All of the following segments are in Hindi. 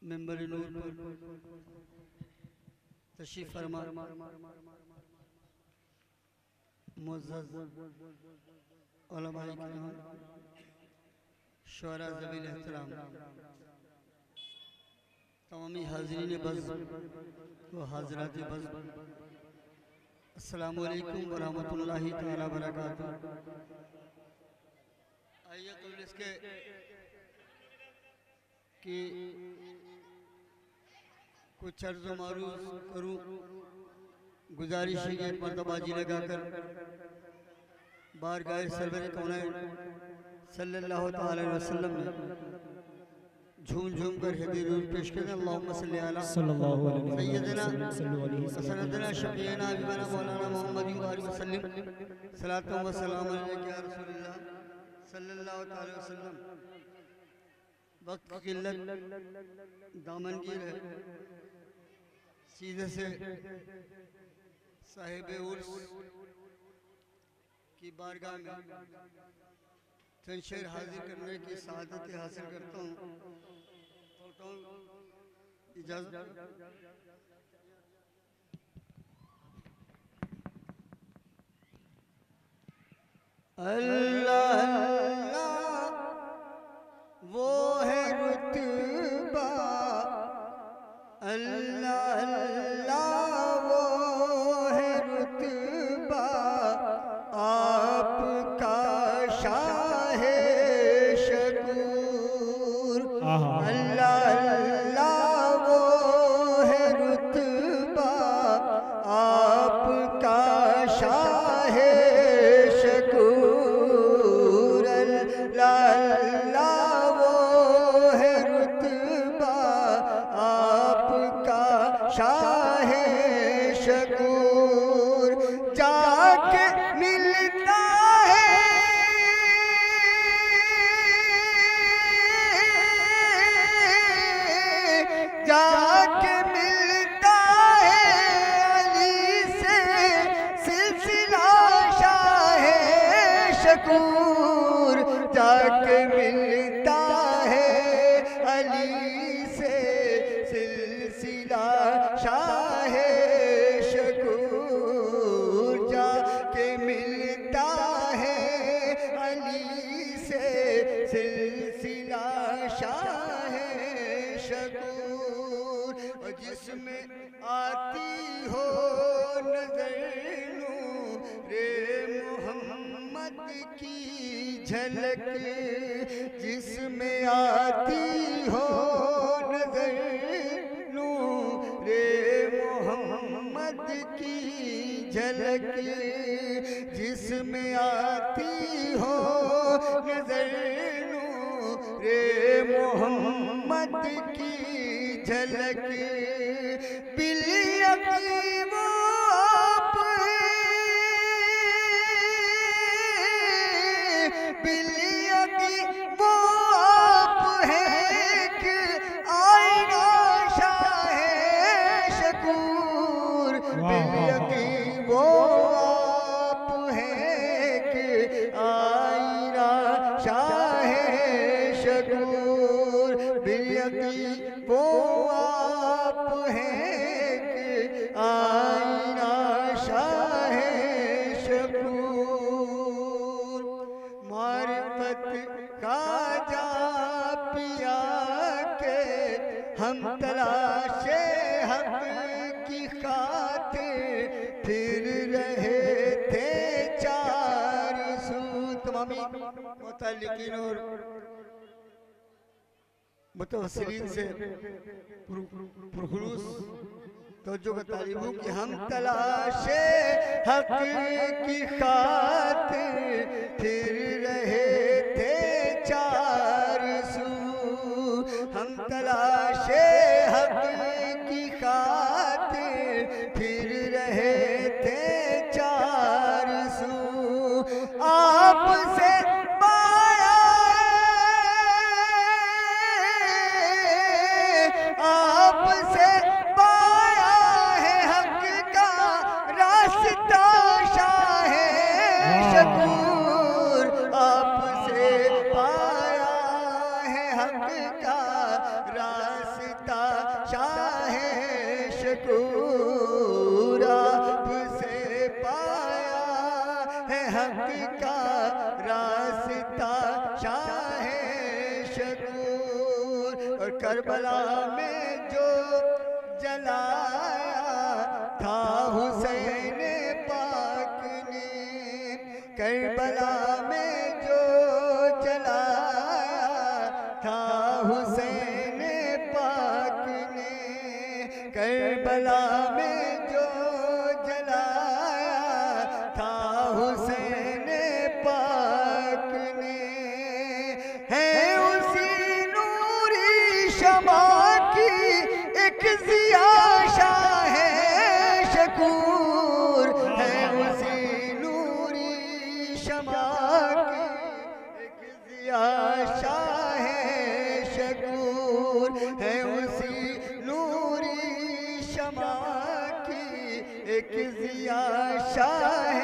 मेंबर नूर तशरीफ फरमा मुअज़्ज़ज़ उलमाए किराम, शुअरा ज़वील एहतराम, तमामी हाज़रीन बज़ व हाज़रात बज़, अस्सलामु अलैकुम व रहमतुल्लाहि तआला व बरकातुहू। आइए कबल इसके कि कुछ अर्ज़ मारूज़ करूँ, गुजारिश है कि एक मरतबा जी लगाकर बारगाह सरवर कौनैन सल्लल्लाहु तआला अलैहि वसल्लम में झूम झूम कर हदीद पेश करें। अल्लाहुम्मा सल्ली अला सल्लल्लाहु अलैहि सय्यदना सनदना शफीना बिना मौलाना मोहम्मद व आलिहि वसल्लम सलातु व सलाम अलैका या रसूलल्लाह सल्लल्लाहु तआला अलैहि वसल्लम। वक्त की किल्लत दामनगीर है, सीधे से साहिब उर्स की बारगाह में चंद शेर हाजिर करने की सआदत हासिल करता हूँ। इजाज़त। अल्लाह अल्लाह वो है रुतबा, अल्लाह अल्लाह वो है रुतबा, आपका शाहे शकूर। अल्लाह अल्लाह वो है रुतबा, आपका शाहे शकूर। अल्लाह अल्लाह वो है रुतबा, आपका शाहे शकूर। जाके मिलता है जाके मिलता है अली से सिलसिला शाहे शकूर। जाके मिलता है अली से सिलसिला शाहे शकूर। जाके मिलता है अली से सिलसिला शाहे शकूर। और जिसमें आती हो नजर नूरे मोहम्मद की झलक, जिसमें आती हो नजर नूरे मोहम्मद की झलक, जिसमें आती हो नजर नूरे मोहम्मद की झलक। बिल-ए-यकीन वो आप हैं, बिल-ए-यकीन वो आप हैं कि आईना शाहे शकूर। बिल-ए-यकीन वो आप हैं कि आईना शाहे शकूर। बिल-ए-यकीन वो आप हैं कि आईना शाहे शकूर। मारिफत का जा पिया के हम तलाशे हक की खातिर फिर रहे थे चार सू। तमामी मुतल्लिकीन और मुतवस्सिलीन से पुरखुलूस तवज्जो का तालिब हूँ कि हम तलाशे हक की खातिर फिर रहे थे चार सू। हम तलाशे हक की खातिर फिर रहे थे चार सू। आपसे आपसे पाया है हक का रास्ता शाहे शकूर। आपसे पाया है हक का रास्ता है हक का रास्ता शाह शकूर। और करबला में जो जलाया था हुसैन पाक ने, करबला में जो जलाया था हुसैन पाक ने, करबला में जो जलाया था हुसैन पाक ने, है उसी नूरी शमा की एक ज़िया शाह शकूर, है उसी नूरी शमा की एक ज़िया शाह शकूर, है उसी नूरी शमा की एक ज़िया शाह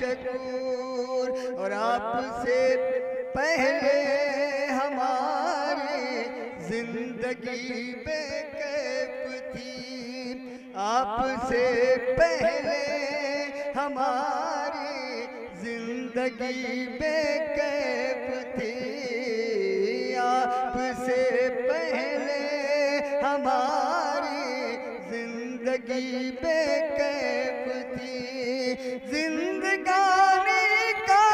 शकूर। और आपसे पहले हमारी जिंदगी बेकैफ थी, आपसे पहले हमारी जिंदगी बेकैफ थी, आपसे पहले हमारी जिंदगी बेकैफ थी। जिंदगानी का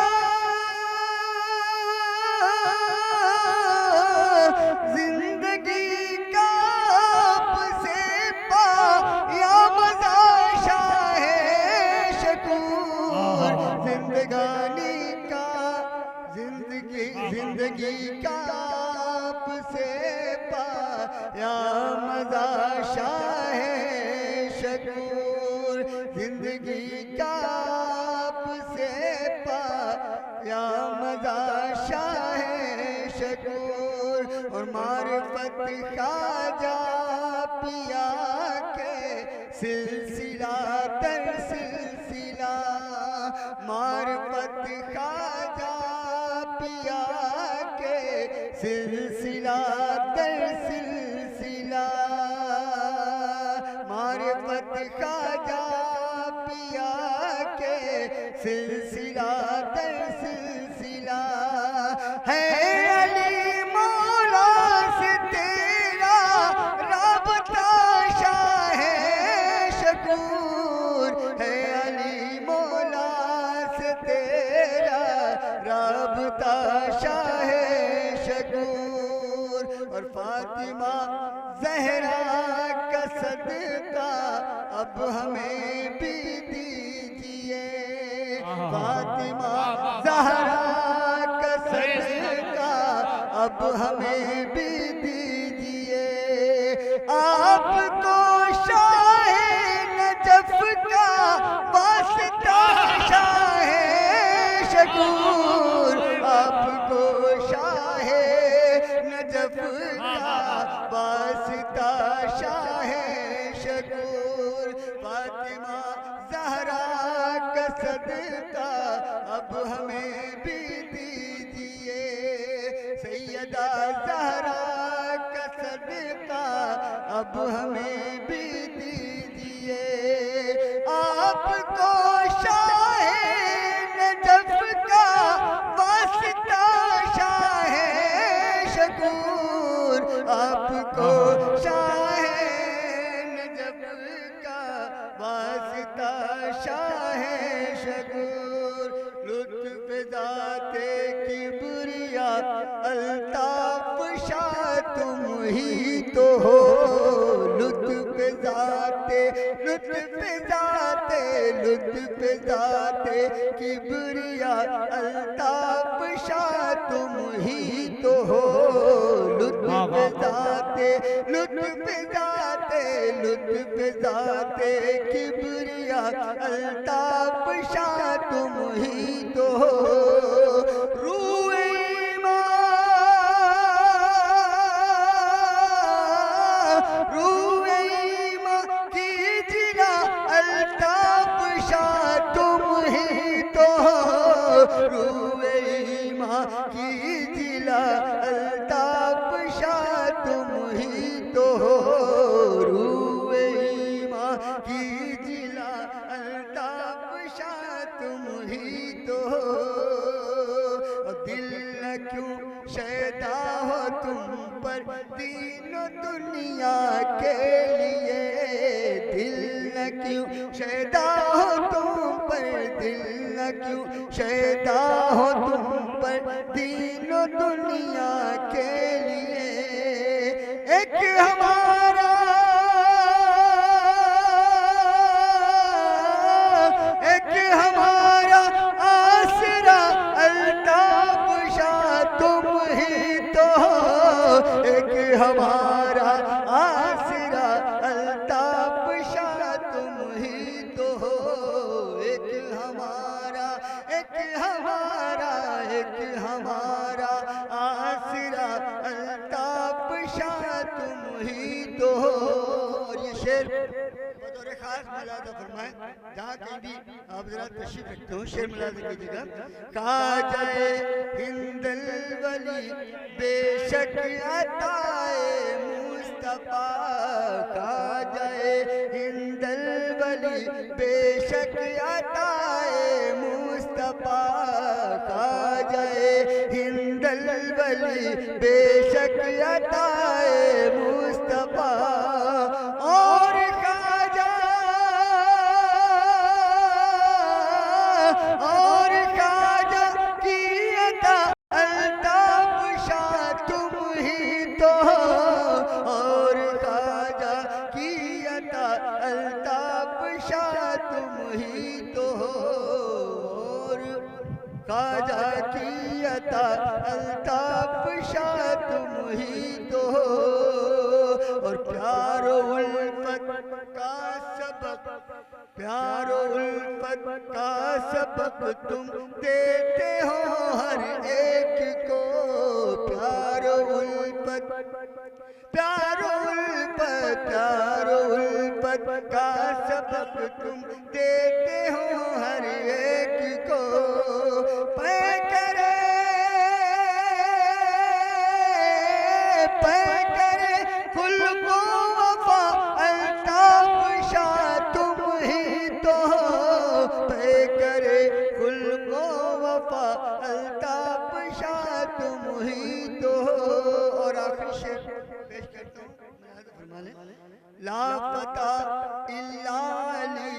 जिंदगी का आपसे पाया मज़ा शाह शकूर, जिंदगानी का जिंदगी का आपसे पाया मज़ा शाह शकूर, जिंदगी का आपसे पाया मज़ा शाह शकूर। और मारिफत ख्वाजा पिया के सिलसिला दर सिलसिला, मारिफत ख्वाजा पिया के सिलसिला दर सिलसिला, मारिफत ख्वाजा पिया के सिलसिला दर सिलसिला, है अली मौला से तेरा राबता शाह शकूर, है अली मौला से तेरा राबता शाह शकूर। और फातिमा ज़हरा का सदका अब हमें भी दीजिए, फातिमा ज़हरा का सदका अब हमें भी दीजिए। आपको शाह नजफ का वास्ता शाह शकूर, आपको शाह नजफ का वास्ता शाह शकूर। फातिमा ज़हरा का सदका अब हमें भी दीजिए, सैयदा ज़हरा का सदका अब हमें भी दीजिए। आपको शाह नजफ का वास्ता शाह शकूर, आपको शाह नजफ का वास्ता शाह शकूर। लुत्फ़ ज़ाते किबरिया अल्ताफ शाह तुम ही तो हो, लुत्फ़ ज़ाते किबरिया अल्ताफ शाह तुम ही तो हो, लुत्फ़ ज़ाते किबरिया अल्ताफ शाह तुम ही तो हो। रूए ईमान की जिला अल्ताफ शाह तुम ही तो हो, रूए ईमान की जिला अल्ताफ शाह तुम ही तो हो, रूए ईमान की जिला अल्ताफ शाह तुम ही तो हो, दिल न क्यों शैदा हो तुम पर दीनों दुनिया के लिए, दिल न क्यों शैदा हो तुम पर, दिल न क्यों शैदा हो तुम पर दीनों दुनिया के लिए। एक हमारा आसरा अल्ताफ शाह तुम ही तो हो, एक हमारा आसरा अल्ताफ शाह तुम ही तो हो, एक हमारा आसरा अल्ताफ शाह तुम ही तो हो। और ये शेर बतौर खास मिलादा फरमाए, जहाँ कहीं भी आप जरा तशरीफ रखते हो शेर मिलादा कीजिएगा। काजाए हिंदल वली बेशक अताए मुस्तफा, काजाए हिंदल वली बेशक अताए मुस्तफा, काजाए हिंदल वली बेशक अताए मुस्तफा। और खाजा की अता अल्ताफ शाह तुम ही तो हो, और खाजा की अता अल्ताफ शाह तुम ही तो हो, और खाजा की अता अल्ताफ शाह तुम ही तो हो। और प्यारो उल्फत का सबक, प्यारो उल्फत का सबक तुम देते हो हर एक को, प्यारो उल्फत, प्यारो उल्फत, प्यारो उल्फत का सबक तुम देते हो हर एक को। पै करे खुल्को वफा अल्ताफ शाह तुम ही तो हो, पै करे खुल्को वफा अल्ताफ शाह तुम ही तो हो। और आखिरी शेर पेश करता हूँ, लापता इल्ला अली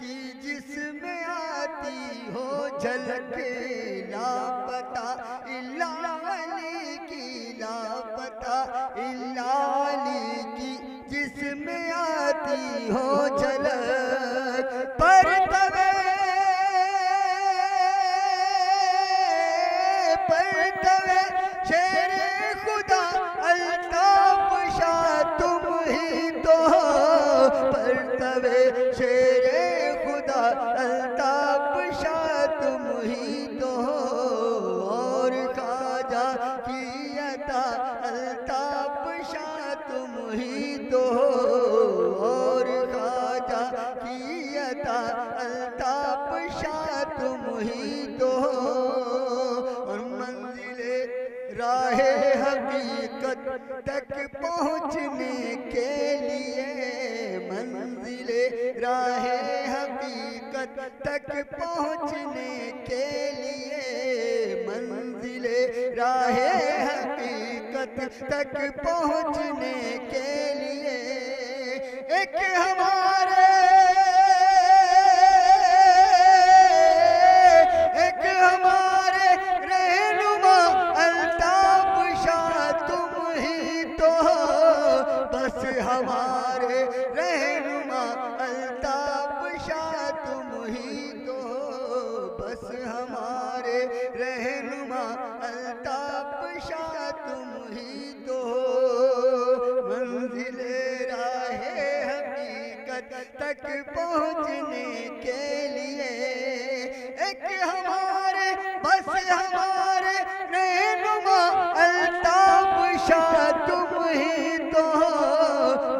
की जिसमें आती हो झलक, लापता इल्ला अली की, लापता इल्ला अली की जिसमें आती हो झलक। पर तवे शेर खुदा अल्ताफ शाह तुम ही तो हो, पर तवे शेर खुदा अल्ताफ शाह तुम ही तो हो। और खाजा की अता अल्ताफ शाह तुम ही तो हो, और खाजा की अता अल्ताफ शाह तुम ही तो हो। और मंजिले राहे हकीकत तक पहुँचने के लिए, मंजिले राहे हकीकत तक पहुँचने के लिए, मंजिले राहे हकीकत तक पहुँचने के लिए। एक हमारे रहनुमा अल्ताफ शाह तुम ही तो हो, बस हमारे रहनुमा अल्ताफ शाह तुम ही तो हो, बस हमारे रहनुमा अल्ताफ शाह तुम ही तो हो। मंजिले राहे हकीकत तक पहुँचने के लिए, एक हमारे बस हमारे रहनुमा अल्ताफ शाह तुम ही तो हो,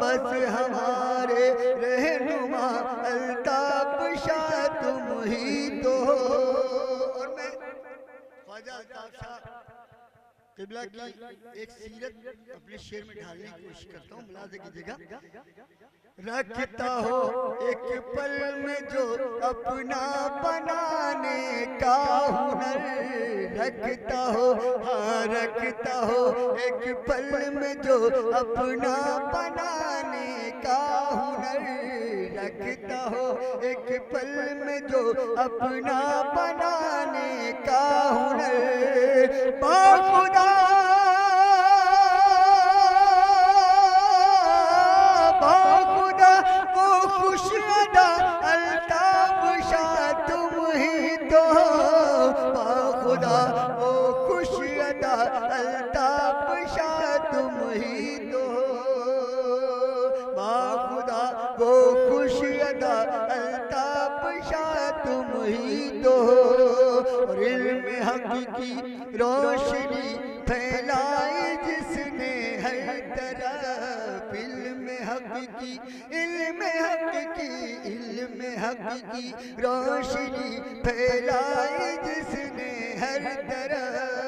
बस हमारे रहनुमा अल्ताफ शाह तुम ही तो हो। और मैं ख्वाजा अल्ताफ शाह क़िबला की एक सीरत अपने शेर में ढालने की कोशिश करता हूँ, मुलाज़ा कीजिएगा। रखता हो एक पल में जो अपना बनाने का हुनर, रखता हो, हाँ रखता हो एक पल में जो अपना बनाने का हुनर, रखता हो एक पल में जो अपना बनाने का हुनर, बाखुदा बाखुदा वो खुश अदा अल्ताफ शाह तुम ही तो हो, बाखुदा वो खुश अदा अल्ताफ शाह तुम ही तो हो, बाखुदा वो खुश अदा अल्ताफ शाह तुम ही तो हो। और इल्म हक की रोशनी फैलाई जिसने हर तरफ, इल्म हक की रोशनी फैलाई जिसने हर तरफ,